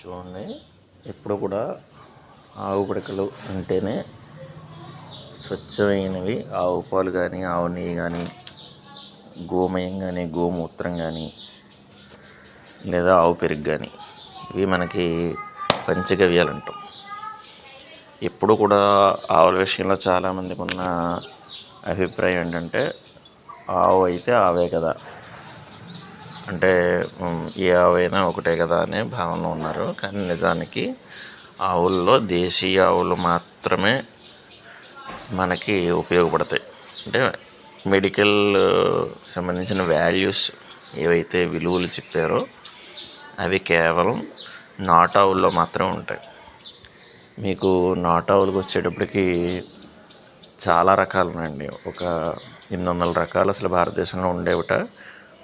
చూడండి, ఎప్పుడు కూడా ఆవు పిడకలు అంటేనే స్వచ్ఛమైనవి. ఆవు పాలు కానీ, ఆవు నెయ్యి కానీ, గోమయం కానీ, గోమూత్రం కానీ, లేదా ఆవు పెరుగు కానీ, ఇవి మనకి పంచగవ్యాలు అంటాం. ఎప్పుడు కూడా ఆవుల విషయంలో చాలామందికి ఉన్న అభిప్రాయం ఏంటంటే, ఆవు అయితే ఆవే కదా, అంటే ఏ ఆవైనా ఒకటే కదా అనే భావనలో ఉన్నారు. కానీ నిజానికి ఆవుల్లో దేశీయ ఆవులు మాత్రమే మనకి ఉపయోగపడతాయి. అంటే మెడికల్ సంబంధించిన వాల్యూస్ ఏవైతే విలువలు చెప్పారో అవి కేవలం నాటు ఆవుల్లో మాత్రమే ఉంటాయి. మీకు నాటు ఆవులకు వచ్చేటప్పటికి చాలా రకాలు ఉన్నాయండి. ఒక 800 రకాలు అసలు భారతదేశంలో ఉండేవిట.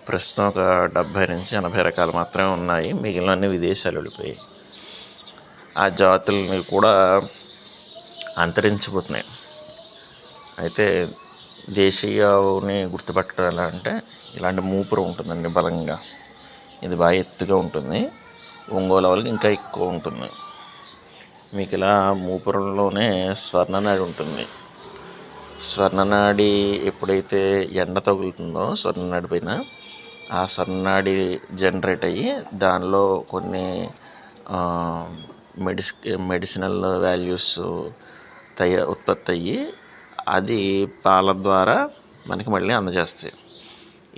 ప్రస్తుతం ఒక 70 నుంచి 80 రకాలు మాత్రమే ఉన్నాయి. మిగిలినన్ని విదేశాలు వెళ్ళిపోయాయి. ఆ జాతులని కూడా అంతరించిపోతున్నాయి. అయితే దేశీయ ఆవుని గుర్తుపట్టడం ఎలా అంటే, ఇలాంటి మూపురం ఉంటుందండి బలంగా. ఇది బాగా ఎత్తుగా ఉంటుంది. ఒంగోలు ఆవులకి ఇంకా ఎక్కువ ఉంటుంది. మీకు ఇలా మూపురంలోనే స్వర్ణనాడి ఉంటుంది. స్వర్ణనాడి ఎప్పుడైతే ఎండ తగులుతుందో స్వర్ణనాడి పైన, ఆ స్వర్ణనాడి జనరేట్ అయ్యి దానిలో కొన్ని మెడిసినల్ వాల్యూస్ ఉత్పత్తి అయ్యి అది పాల ద్వారా మనకి మళ్ళీ అందజేస్తాయి.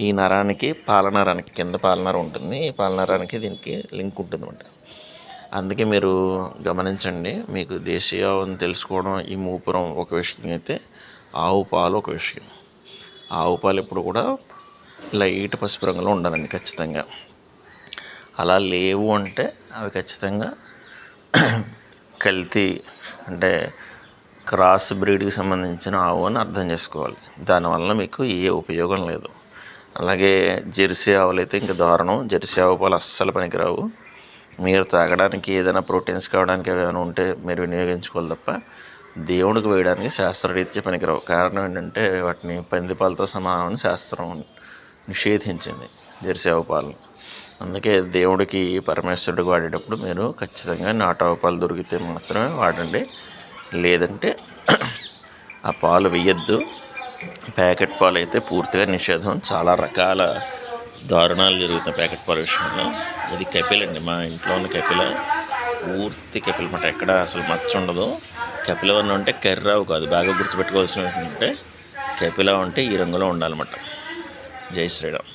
ఈ నరానికి పాలనరానికి కింద పాలనర ఉంటుంది. ఈ పాలనరానికి దీనికి లింక్ ఉంటుంది అన్నమాట. అందుకే మీరు గమనించండి, మీకు దేశీయ ఆవుని తెలుసుకోవడం ఈ మూపురం ఒక విషయం అయితే, ఆవు పాలు ఒక విషయం. ఆవు పాలు ఎప్పుడు కూడా లైట్ పసుపు రంగులో ఉండాలండి ఖచ్చితంగా. అలా లేవు అంటే అవి ఖచ్చితంగా కల్తీ, అంటే క్రాస్ బ్రీడ్కి సంబంధించిన ఆవు అని అర్థం చేసుకోవాలి. దానివల్ల మీకు ఏ ఉపయోగం లేదు. అలాగే జెర్సీ ఆవులు అయితే ఇంకా దారుణం. జెర్సీ ఆవు పాలు అస్సలు పనికిరావు. మీరు తాగడానికి ఏదైనా ప్రోటీన్స్ కావడానికి ఏమైనా ఉంటే మీరు వినియోగించుకోవాలి తప్ప దేవుడికి వేయడానికి శాస్త్రరీత్యా పనికిరావు. కారణం ఏంటంటే వాటిని పందిపాలతో సమానమని శాస్త్రం నిషేధించింది జెర్సీ ఆవు పాలు. అందుకే దేవుడికి పరమేశ్వరుడికి వాడేటప్పుడు మీరు ఖచ్చితంగా నాటు ఆవు పాలు దొరికితే మాత్రమే వాడండి. లేదంటే ఆ పాలు వేయద్దు. ప్యాకెట్ పాలు అయితే పూర్తిగా నిషేధం. చాలా రకాల దారుణాలు జరుగుతున్నాయి ప్యాకెట్ పాల విషయంలో. ఇది కెపిల్ అండి, మా ఇంట్లో ఉన్న కెపిల, పూర్తి కెపిల్ మాట. ఎక్కడ అసలు మచ్చ ఉండదు. కెపిల వన్ అంటే కర్రావు కాదు. బాగా గుర్తుపెట్టుకోవాల్సిన ఏంటంటే కెపిల అంటే ఈ రంగులో ఉండాలన్నమాట. జై శ్రీరామ్.